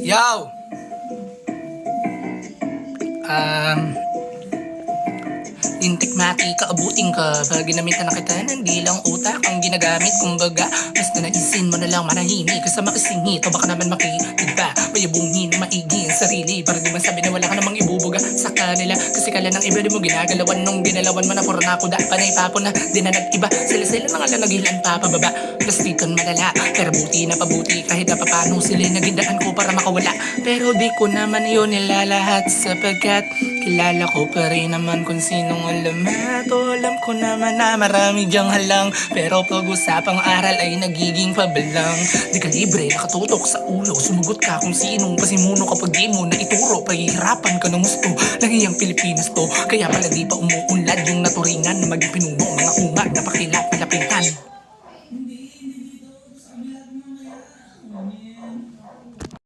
Yo! Lintik mati ka, abuting ka. Pag ginamitan na kita, hindi lang utak ang ginagamit. Kumbaga, mas na naisin mo na lang manahimik. Kasama kasingit, o baka naman makitig pa. Mayabungin, maigi ang sarili. Para di man sabi na wala ka namang ibubuga sa kanila. Kasi kala ng iba di mo ginagalawan. Nung ginalawan mo na puro na ako da. Panay papo na, di na nag-iba. Sila-sila na nga lang nagilan pa pababa. Plastikan malala, pero buti na pabuti. Kahit na papano sila nagindaan ko para makawala. Pero di ko naman yun nilalahat sapagkat kilala ko pa rin naman kung sinong alamat. O alam ko naman na marami dyang halang, pero pag-usapang aral ay nagiging pabalang. Di ka libre, nakatutok sa ulo. Sumagot ka kung sinong pasimuno kapag di mo na ituro. Pahihirapan ka ng gusto ng iyang Pilipinas to. Kaya pala di pa umuunlad yung naturingan na maging pinuno. Mga kumag na pakilat, malapitan.